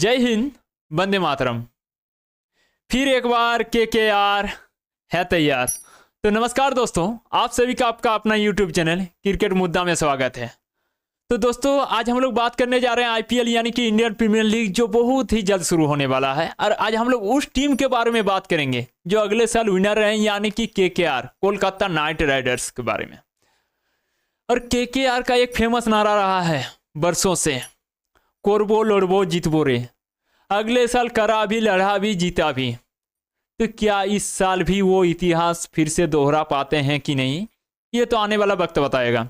जय हिंद, वंदे मातरम। फिर एक बार KKR है तैयार। तो नमस्कार दोस्तों, आप सभी का आपका अपना YouTube चैनल क्रिकेट मुद्दा में स्वागत है। तो दोस्तों, आज हम लोग बात करने जा रहे हैं IPL यानी कि इंडियन प्रीमियर लीग, जो बहुत ही जल्द शुरू होने वाला है। और आज हम लोग उस टीम के बारे में बात करेंगे जो अगले साल विनर रहे, यानी कि KKR, कोलकाता नाइट राइडर्स के बारे में। और KKR का एक फेमस नारा रहा है बरसों से, कोरबो लड़बो जीतबो रे। अगले साल करा भी, लड़ा भी, जीता भी। तो क्या इस साल भी वो इतिहास फिर से दोहरा पाते हैं कि नहीं, ये तो आने वाला वक्त बताएगा।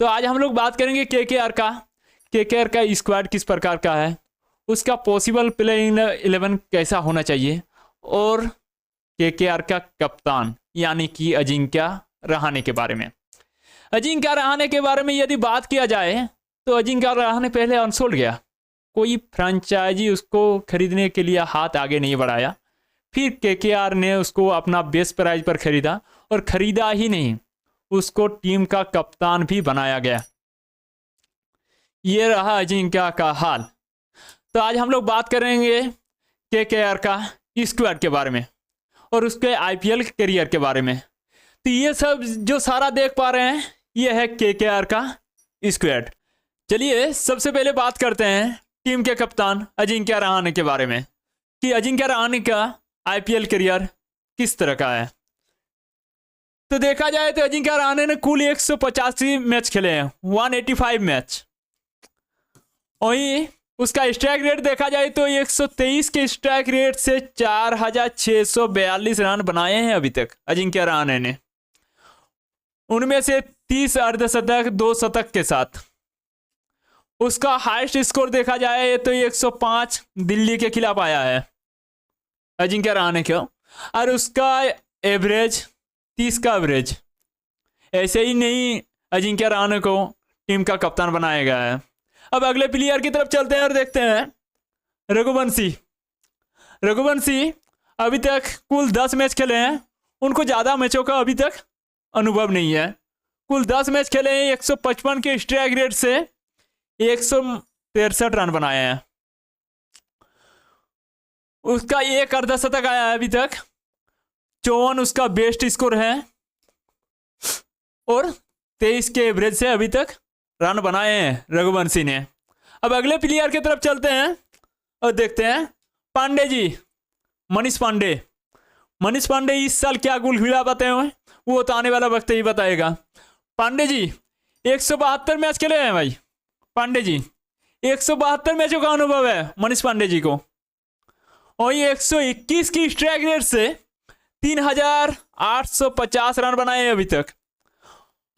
तो आज हम लोग बात करेंगे KKR का स्क्वाड किस प्रकार का है, उसका पॉसिबल प्लेइंग 11 कैसा होना चाहिए, और KKR का कप्तान यानी कि अजिंक्य रहाणे के बारे में। अजिंक्य रहाणे के बारे में यदि बात किया जाए तो अजिंक्य रहाणे पहले अनसोल्ड गया, कोई फ्रेंचाइजी उसको खरीदने के लिए हाथ आगे नहीं बढ़ाया। फिर KKR ने उसको अपना बेस्ट प्राइस पर खरीदा, और खरीदा ही नहीं, उसको टीम का कप्तान भी बनाया गया। ये रहा अजिंक्य का हाल। तो आज हम लोग बात करेंगे KKR का स्क्वाड के बारे में और उसके IPL करियर के बारे में। तो ये सब जो सारा देख पा रहे हैं, ये है KKR का स्क्वाड। चलिए सबसे पहले बात करते हैं टीम के कप्तान अजिंक्य रहाणे के बारे में, कि अजिंक्य रहाणे का IPL करियर किस तरह का है। तो देखा जाए तो अजिंक्य रहाणे ने कुल 185 मैच खेले हैं, 185 मैच। वहीं उसका स्ट्राइक रेट देखा जाए तो 123 के स्ट्राइक रेट से 4642 रन बनाए हैं अभी तक अजिंक्य रहाणे ने। उनमें से 30 अर्धशतक, 2 शतक के साथ। उसका हाईएस्ट स्कोर देखा जाए तो 105 दिल्ली के खिलाफ आया है अजिंक्य रहाणे को, और उसका एवरेज 30 का एवरेज। ऐसे ही नहीं अजिंक्य रहाणे को टीम का कप्तान बनाया गया है। अब अगले प्लेयर की तरफ चलते हैं और देखते हैं रघुवंशी अभी तक कुल 10 मैच खेले हैं, उनको ज़्यादा मैचों का अभी तक अनुभव नहीं है। कुल 10 मैच खेले हैं, 155 के स्ट्राइक रेट से 163 रन बनाए हैं। उसका एक अर्धशतक आया है अभी तक, 54 उसका बेस्ट स्कोर है, और 23 के एवरेज से अभी तक रन बनाए हैं रघुवंशी ने। अब अगले प्लेयर की तरफ चलते हैं और देखते हैं पांडे जी, मनीष पांडे इस साल क्या गुल खिला पाते हैं, वो तो आने वाला वक्त ही बताएगा। पांडे जी 172 मैच खेले हैं भाई। पांडे जी 172 मैचों का अनुभव है मनीष पांडे जी को, और ये 121 की स्ट्राइक रेट से 3850 रन बनाए हैं अभी तक।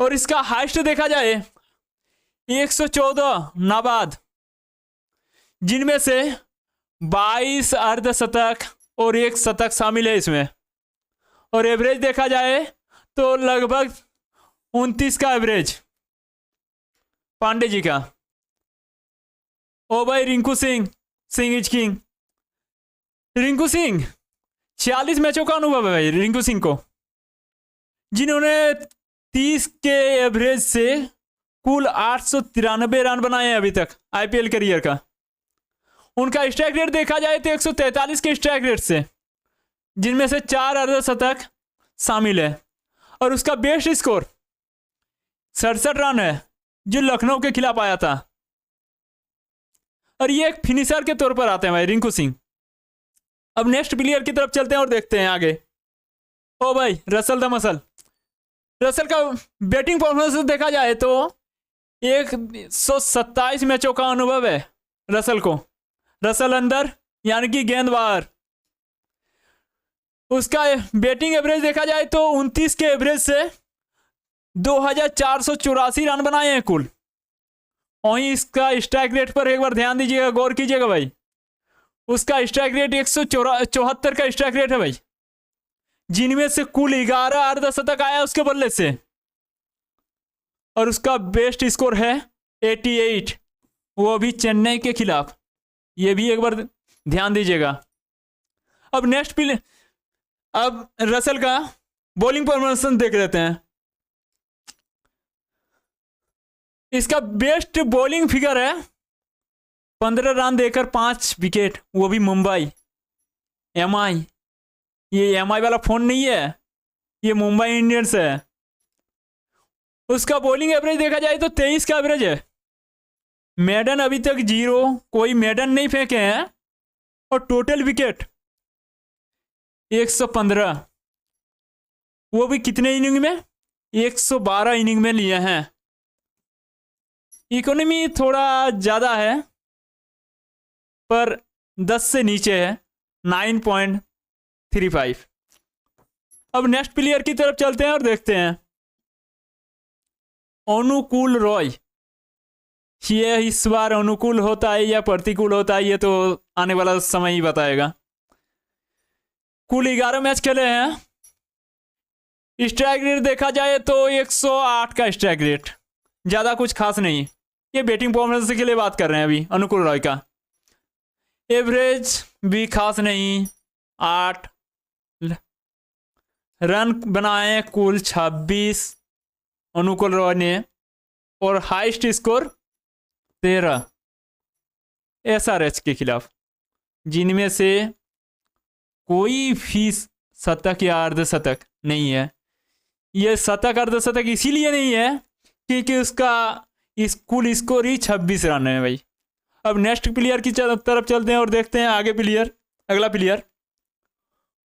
और इसका हाईएस्ट देखा जाए 114 नाबाद, जिनमें से 22 अर्धशतक और 1 शतक शामिल है इसमें। और एवरेज देखा जाए तो लगभग 29 का एवरेज पांडे जी का। ओ भाई रिंकू सिंह इज किंग। रिंकू सिंह 46 मैचों का अनुभव है भाई रिंकू सिंह को, जिन्होंने 30 के एवरेज से कुल 893 रन बनाए हैं अभी तक IPL करियर का। उनका स्ट्राइक रेट देखा जाए तो 143 के स्ट्राइक रेट से, जिनमें से 4 अर्धशतक शामिल है। और उसका बेस्ट स्कोर 67 रन है, जो लखनऊ के खिलाफ आया था। और ये एक फिनिशर के तौर पर आते हैं भाई रिंकू सिंह। अब नेक्स्ट प्लेयर की तरफ चलते हैं और देखते हैं आगे। ओ भाई रसल का बैटिंग परफॉर्मेंस देखा जाए तो 127 मैचों का अनुभव है रसल को। रसल अंदर यानी कि गेंद बाहर। उसका बैटिंग एवरेज देखा जाए तो 29 के एवरेज से 2484 रन बनाए हैं कुल। वहीं इसका स्ट्राइक रेट पर एक बार ध्यान दीजिएगा, गौर कीजिएगा भाई। उसका स्ट्राइक रेट 174 का स्ट्राइक रेट है भाई, जिनमें से कुल 11 अर्धशतक आया उसके बल्ले से। और उसका बेस्ट स्कोर है 88, वो भी चेन्नई के खिलाफ। ये भी एक बार ध्यान दीजिएगा। अब नेक्स्ट प्ले, अब रसल का बॉलिंग परफॉर्मेंस देख लेते हैं। इसका बेस्ट बॉलिंग फिगर है 15 रन देकर 5 विकेट, वो भी मुंबई। MI, ये MI वाला फोन नहीं है, ये मुंबई इंडियंस है। उसका बॉलिंग एवरेज देखा जाए तो 23 का एवरेज है। मेडन अभी तक 0, कोई मेडन नहीं फेंके हैं। और टोटल विकेट 115, वो भी कितने इनिंग में? 112 इनिंग में लिए हैं। इकोनॉमी थोड़ा ज़्यादा है, पर 10 से नीचे है, 9.35। अब नेक्स्ट प्लेयर की तरफ चलते हैं और देखते हैं। अनुकूल रॉय, ये इस बार अनुकूल होता है या प्रतिकूल होता है, ये तो आने वाला समय ही बताएगा। कुल 11 मैच खेले हैं। स्ट्राइक रेट देखा जाए तो 108 का स्ट्राइक रेट, ज़्यादा कुछ खास नहीं। ये बैटिंग परफॉर्मेंस के लिए बात कर रहे हैं अभी अनुकूल रॉय का। एवरेज भी खास नहीं, 8 रन बनाए कुल 26 अनुकूल रॉय ने, और हाईएस्ट स्कोर 13 SRH के खिलाफ, जिनमें से कोई भी शतक या अर्धशतक नहीं है। यह शतक अर्धशतक इसीलिए नहीं है क्योंकि उसका इस कुल स्कोर ही 26 रन है भाई। अब नेक्स्ट प्लेयर की तरफ चलते हैं और देखते हैं आगे प्लेयर, अगला प्लेयर।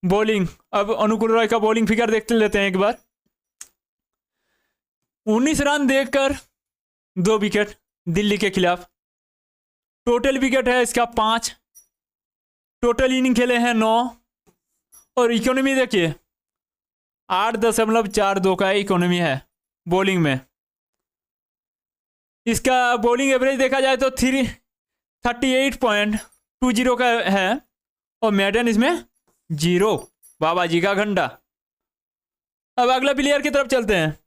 बॉलिंग, अब अनुकूल रॉय का बॉलिंग फिगर देखते लेते हैं एक बार। 19 रन देकर 2 विकेट दिल्ली के खिलाफ। टोटल विकेट है इसका 5, टोटल इनिंग खेले हैं 9, और इकोनॉमी देखिए 8.42 का इकोनॉमी है बॉलिंग में। इसका बॉलिंग एवरेज देखा जाए तो 38.20 का है, और मेडन इसमें 0, बाबा जी का घंटा। अब अगला प्लेयर की तरफ चलते हैं।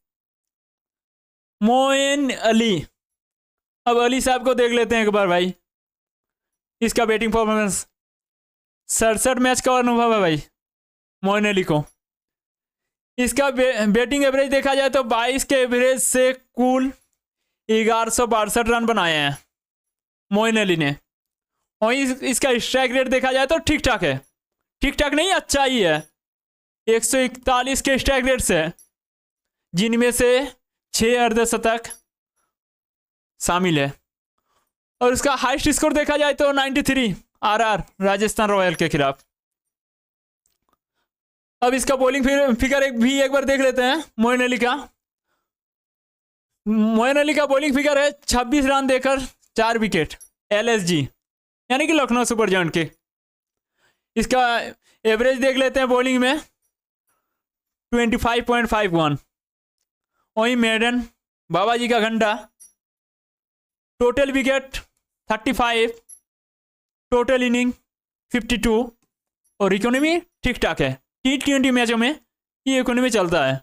मोइन अली, अब अली साहब को देख लेते हैं एक बार भाई। इसका बैटिंग परफॉर्मेंस 67 मैच का अनुभव है भाई मोइन अली को। इसका बैटिंग एवरेज देखा जाए तो 22 के एवरेज से कुल 1162 रन बनाए हैं मोइन अली ने। और इसका स्ट्राइक रेट देखा जाए तो ठीक ठाक है, ठीक ठाक नहीं अच्छा ही है, 141 के स्ट्राइक रेट से, जिनमें से 6 अर्धशतक शामिल है। और उसका हाईएस्ट स्कोर देखा जाए तो 93 RR राजस्थान रॉयल के खिलाफ। अब इसका बॉलिंग फिगर एक बार देख लेते हैं मोइन अली का। मोइन अली का बॉलिंग फिगर है 26 रन देकर 4 विकेट, LSG यानी कि लखनऊ सुपर जायंट के। इसका एवरेज देख लेते हैं बॉलिंग में 25.51। वहीं मेडन बाबा जी का घंटा, टोटल विकेट 35, टोटल इनिंग 52, और इकोनॉमी ठीक ठाक है। T20 मैचों में ये इकोनॉमी चलता है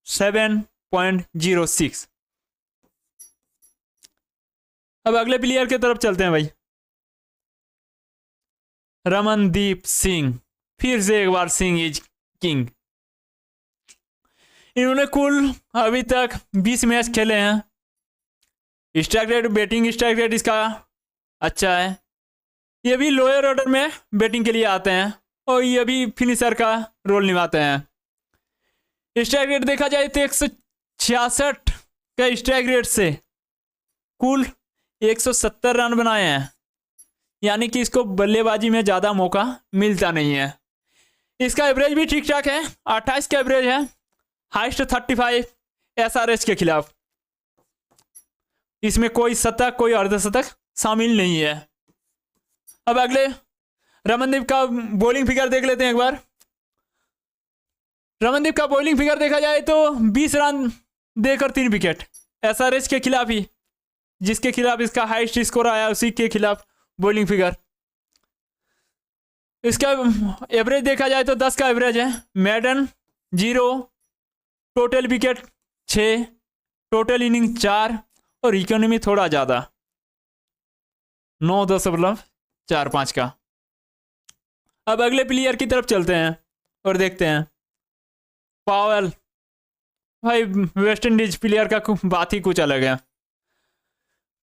7.06। अब अगले प्लेयर की तरफ चलते हैं भाई। रमनदीप सिंह, फिर से एक बार सिंह इज किंग। इन्होंने कुल अभी तक 20 मैच खेले हैं। Strike rate, batting strike rate इसका अच्छा है। ये भी लोअर ऑर्डर में बैटिंग के लिए आते हैं, और ये भी फिनिशर का रोल निभाते हैं। स्ट्राइक रेट देखा जाए तो 166 का स्ट्राइक रेट से कुल 170 रन बनाए हैं, यानी कि इसको बल्लेबाजी में ज़्यादा मौका मिलता नहीं है। इसका एवरेज भी ठीक ठाक है, 28 का एवरेज है, हाईएस्ट 35 SRH के खिलाफ। इसमें कोई शतक कोई अर्धशतक शामिल नहीं है। अब अगले रमनदीप का बॉलिंग फिगर देख लेते हैं एक बार। रमनदीप का बॉलिंग फिगर देखा जाए तो 20 रन देकर 3 विकेट, SRH के खिलाफ ही, जिसके खिलाफ इसका हाईएस्ट स्कोर आया उसी के खिलाफ बॉलिंग फिगर। इसका एवरेज देखा जाए तो 10 का एवरेज है, maiden 0, total wicket 6, total inning 4, और इकोनॉमी थोड़ा ज़्यादा 9.45 का। अब अगले प्लेयर की तरफ चलते हैं और देखते हैं। पावेल, भाई वेस्ट इंडीज प्लेयर का बात ही कुछ अलग है।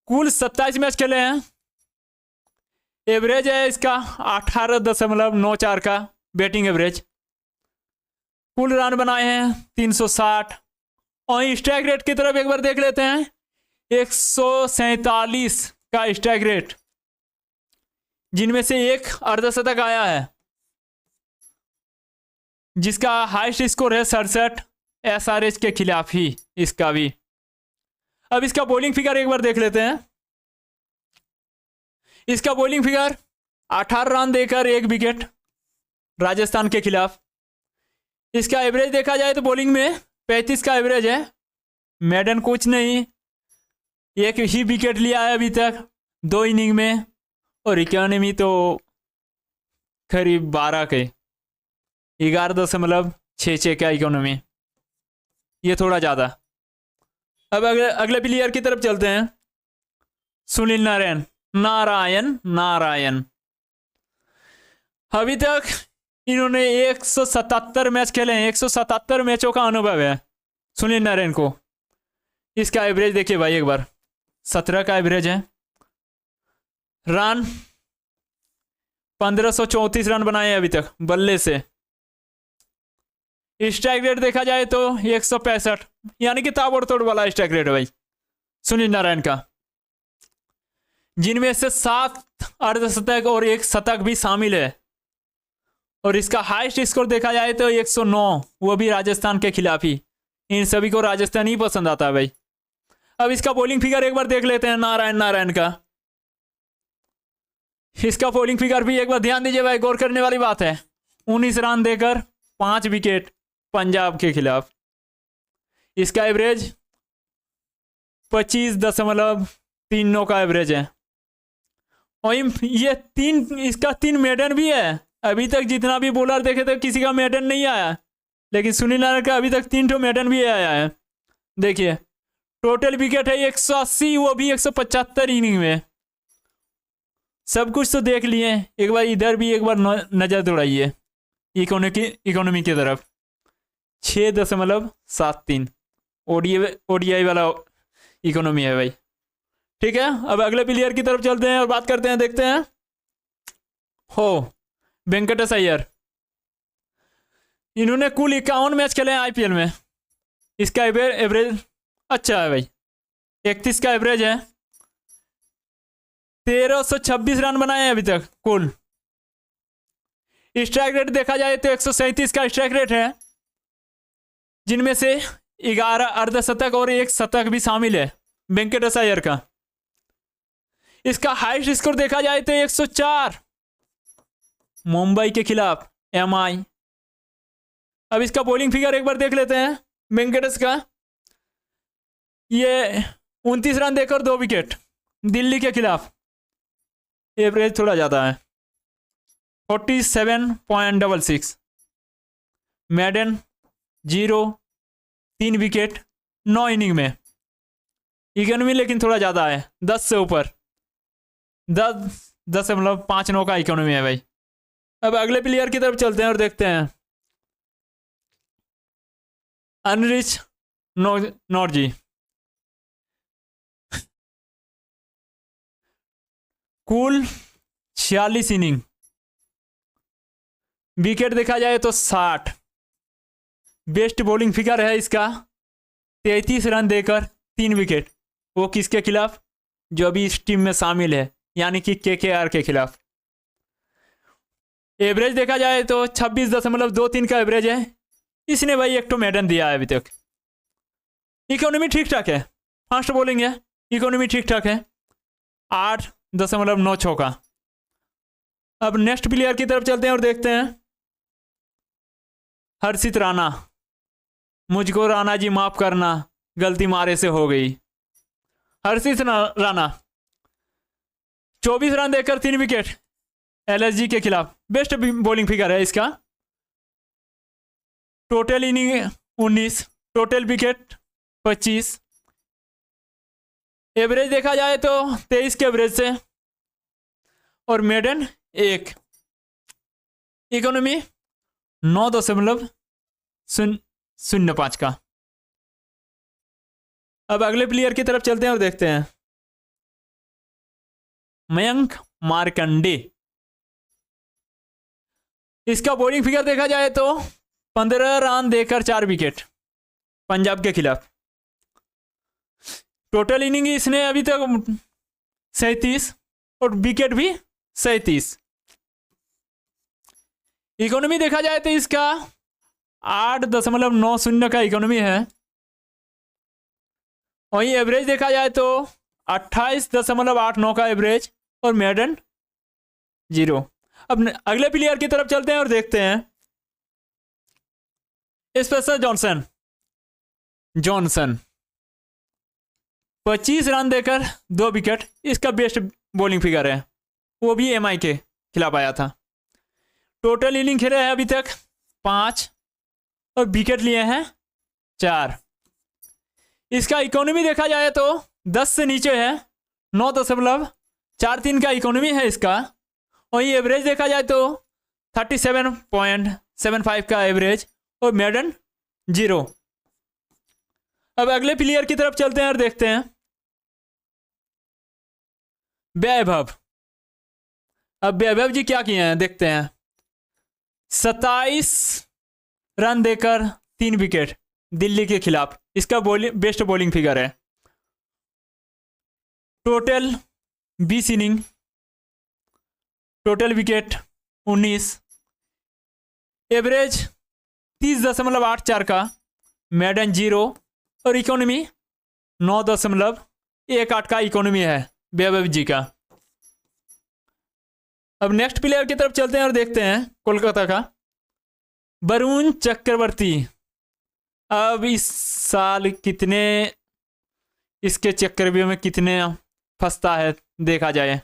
कुल 27 मैच खेले हैं, एवरेज है इसका 18.94 का बैटिंग एवरेज। कुल रन बनाए हैं 360। और स्ट्राइक रेट की तरफ एक बार देख लेते हैं, 147 का स्ट्राइक रेट, जिनमें से एक अर्धशतक आया है, जिसका हाईएस्ट स्कोर है 67 एसआरएच के खिलाफ ही इसका भी। अब इसका बॉलिंग फिगर एक बार देख लेते हैं। इसका बॉलिंग फिगर 18 रन देकर 1 विकेट राजस्थान के खिलाफ। इसका एवरेज देखा जाए तो बॉलिंग में 35 का एवरेज है। मेडन कुछ नहीं, 1 ही विकेट लिया है अभी तक 2 इनिंग में। और इकोनॉमी तो करीब 12 के 11.66 का इकोनॉमी, ये थोड़ा ज़्यादा। अब अगले प्लेयर की तरफ चलते हैं, सुनील नारायण नारायण। अभी तक इन्होंने 177 मैच खेले हैं, 177 मैचों का अनुभव है सुनील नारायण को। इसका एवरेज देखिए भाई एक बार, 17 का एवरेज है। रन 1534 रन बनाए हैं अभी तक बल्ले से। स्ट्राइक रेट देखा जाए तो 165, यानी कि ताबड़तोड़ वाला स्ट्राइक रेट है भाई सुनील नारायण का, जिनमें से 7 अर्धशतक और 1 शतक भी शामिल है। और इसका हाईएस्ट स्कोर देखा जाए तो 109, वो भी राजस्थान के खिलाफ ही। इन सभी को राजस्थान ही पसंद आता है भाई। अब इसका बॉलिंग फिगर एक बार देख लेते हैं नारायण का। इसका बॉलिंग फिगर भी एक बार ध्यान दीजिए भाई, गौर करने वाली बात है। 19 रन देकर 5 विकेट पंजाब के खिलाफ। इसका एवरेज 25.39 का एवरेज है। और ये इसका 3 मेडन भी है। अभी तक जितना भी बॉलर देखे थे किसी का मेडन नहीं आया, लेकिन सुनील नारायण का अभी तक 3 मेडन भी आया है। देखिए टोटल विकेट है 180, वो भी 175 इनिंग में। सब कुछ तो देख लिए, एक बार इधर भी एक बार नजर दौड़ाइए इकोनॉमी की तरफ। 6.73 ओडीआई वाला इकोनॉमी है भाई। ठीक है, अब अगले प्लेयर की तरफ चलते हैं और बात करते हैं, देखते हैं। हो वेंकटेश अय्यर, इन्होंने कुल 51 मैच खेले हैं आईपीएल में। इसका एवरेज अच्छा है भाई, 31 का एवरेज है। 1326 रन बनाए हैं अभी तक कुल। स्ट्राइक रेट देखा जाए तो 137 का स्ट्राइक रेट है, जिनमें से 11 अर्धशतक और 1 शतक भी शामिल है वेंकटेश अय्यर का। इसका हाईएस्ट स्कोर देखा जाए तो 104 मुंबई के खिलाफ एमआई। अब इसका बॉलिंग फिगर एक बार देख लेते हैं वेंकटेश का। ये 29 रन देकर 2 विकेट दिल्ली के खिलाफ। एवरेज थोड़ा ज़्यादा है, 47.66। मेडन 0, 3 विकेट 9 इनिंग में। इकोनॉमी लेकिन थोड़ा ज़्यादा है, 10 से ऊपर, 10.59 का इकोनॉमी है भाई। अब अगले प्लेयर की तरफ चलते हैं और देखते हैं, अनरिच नॉर्जी। कुल 46 इनिंग, विकेट देखा जाए तो 60। बेस्ट बॉलिंग फिगर है इसका 33 रन देकर 3 विकेट। वो किसके खिलाफ? जो अभी इस टीम में शामिल है, यानी कि केकेआर के खिलाफ। एवरेज देखा जाए तो 26.23 का एवरेज है। इसने भाई 1 मेडन दिया है अभी तक। इकोनॉमी ठीक ठाक है, फास्ट बॉलिंग है, इकोनॉमी ठीक ठाक है, 8.96 का। अब नेक्स्ट प्लेयर की तरफ चलते हैं और देखते हैं, हर्षित राणा। मुझको राणा जी माफ करना, गलती मारे से हो गई। हर्षित राणा 24 रन देकर 3 विकेट एलएसजी के खिलाफ। बेस्ट बॉलिंग फिगर है इसका। Total inning 19, total wicket 25। Average देखा जाए तो 23 के एवरेज से, और मेडन 1। इकोनॉमी 9.05 का। अब अगले प्लेयर की तरफ चलते हैं और देखते हैं, मयंक मार्कंडे। इसका बॉलिंग फिगर देखा जाए तो 15 रन देकर 4 विकेट पंजाब के खिलाफ। टोटल इनिंग इसने अभी तक 37 और विकेट भी 37। इकोनॉमी देखा जाए तो इसका 8.90 का इकोनॉमी है। वहीं एवरेज देखा जाए तो 28.89 का एवरेज और मेडन 0। अब अगले प्लेयर की तरफ चलते हैं और देखते हैं। स्पेशल जॉनसन 25 रन देकर 2 विकेट इसका बेस्ट बॉलिंग फिगर है, वो भी एमआई के खिलाफ आया था। टोटल इनिंग खेले हैं अभी तक 5 और विकेट लिए हैं 4। इसका इकोनॉमी देखा जाए तो 10 से नीचे है, 9.43 का इकोनॉमी है इसका। वहीं एवरेज देखा जाए तो 37.75 का एवरेज और मेडन 0। अब अगले प्लेयर की तरफ चलते हैं और देखते हैं। वैभव, अब वैभव जी क्या किए हैं देखते हैं। 27 रन देकर 3 विकेट दिल्ली के खिलाफ इसका बेस्ट बॉलिंग फिगर है। Total 20 inning, total wicket 19, average 30.84 का, मेडन 0 और इकोनॉमी 9.18 का इकोनॉमी है वैभव जी का। अब नेक्स्ट प्लेयर की तरफ चलते हैं और देखते हैं कोलकाता का वरुण चक्रवर्ती। अब इस साल कितने इसके चक्रव्यूह में कितने फंसता है देखा जाए।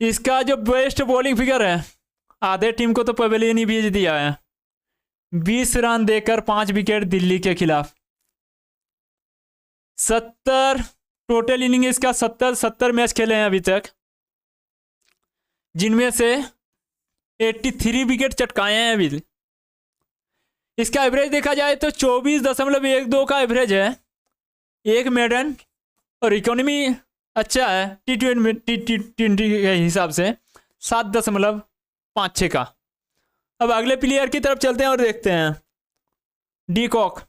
इसका जो बेस्ट बॉलिंग फिगर है, आधे टीम को तो पवेलियन ही भेज दिया है। 20 रन देकर 5 विकेट दिल्ली के खिलाफ। 70 टोटल इनिंग इसका 70 मैच खेले हैं अभी तक, जिनमें से 83 विकेट चटकाए हैं अभी। इसका एवरेज देखा जाए तो 24.12 का एवरेज है, 1 मेडन और इकोनॉमी अच्छा है टी20 के हिसाब से 7.56 का। अब अगले प्लेयर की तरफ चलते हैं और देखते हैं। De Kock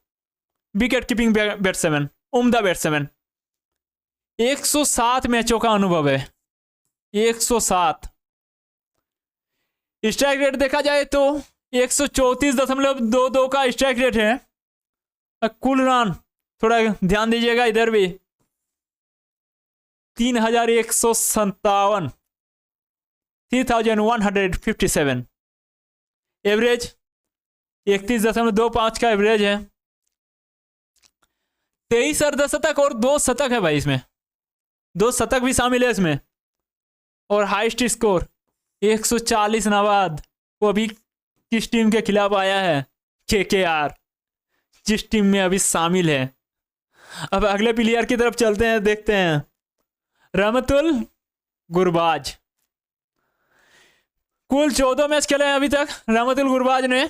wicket keeping batsman, उम्दा बैट्समैन। 107 मैचों का अनुभव है, 107। स्ट्राइक रेट देखा जाए तो 134.22 का स्ट्राइक रेट है। कुल रन थोड़ा ध्यान दीजिएगा इधर भी, 3157, 3157। एवरेज 31.25 का एवरेज है। 23 अर्धशतक और 2 शतक है भाई इसमें, 2 शतक भी शामिल है इसमें। और हाईएस्ट स्कोर 140 नवाद, वो अभी किस टीम के खिलाफ आया है? केकेआर, जिस टीम में अभी शामिल है। अब अगले प्लेयर की तरफ चलते हैं, देखते हैं। रहमतुल गुरबाज, कुल 14 मैच खेले हैं अभी तक रहमतुल गुरबाज ने।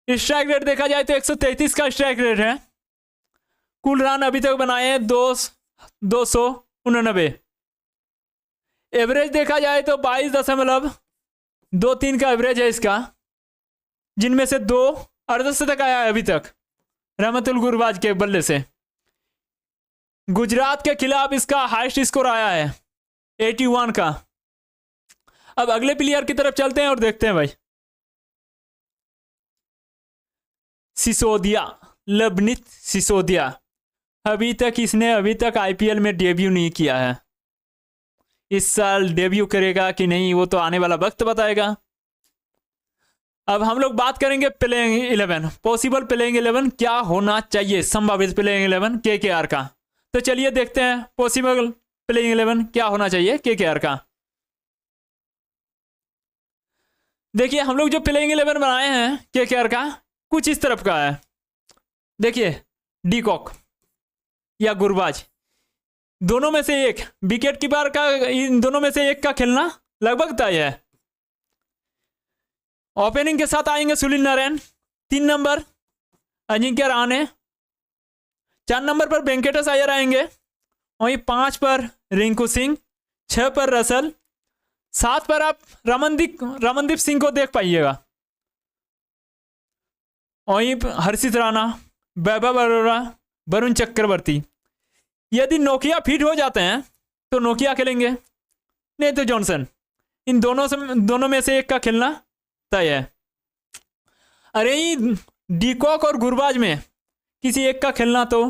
स्ट्राइक रेट देखा जाए तो 133 का स्ट्राइक रेट है। कुल रन अभी तक बनाए हैं 289। एवरेज देखा जाए तो 22.23 का एवरेज है इसका, जिनमें से 2 अर्धशतक आया है अभी तक रहमतुल गुरबाज के बल्ले से। गुजरात के खिलाफ इसका हाईएस्ट स्कोर आया है 81 का। अब अगले प्लेयर की तरफ चलते हैं और देखते हैं भाई। सिसोदिया, लवनीत सिसोदिया। अभी तक आईपीएल में डेब्यू नहीं किया है। इस साल डेब्यू करेगा कि नहीं वो तो आने वाला वक्त बताएगा। अब हम लोग बात करेंगे प्लेइंग 11, पॉसिबल प्लेइंग 11 क्या होना चाहिए, संभावित प्लेइंग 11 केकेआर का। तो चलिए देखते हैं पॉसिबल प्लेइंग 11 क्या होना चाहिए केकेआर का। देखिए हम लोग जो प्लेइंग 11 बनाए हैं केकेआर का, कुछ इस तरफ का है। देखिए डीकॉक या गुरबाज, दोनों में से एक विकेट कीपर का, इन दोनों में से एक का खेलना लगभग तय है। ओपनिंग के साथ आएंगे सुनील नारायण, 3 नंबर अजिंक्य रहाणे, 4 नंबर पर वेंकटेश अय्यर आएंगे, वहीं 5 पर रिंकू सिंह 6 पर रसल, 7 पर आप रमनदीप सिंह को देख पाइएगा। वहीं हर्षित राणा, वैभव अरोरा, वरुण चक्रवर्ती। यदि नोकिया फिट हो जाते हैं तो नोकिया खेलेंगे, नहीं तो जॉनसन। इन दोनों में से एक का खेलना तय है। अरे डीकॉक और गुरबाज में किसी एक का खेलना तो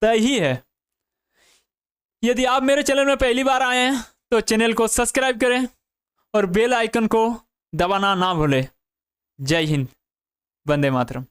तय ही है। यदि आप मेरे चैनल में पहली बार आए हैं तो चैनल को सब्सक्राइब करें और बेल आइकन को दबाना ना भूलें। जय हिंद, वंदे मातरम।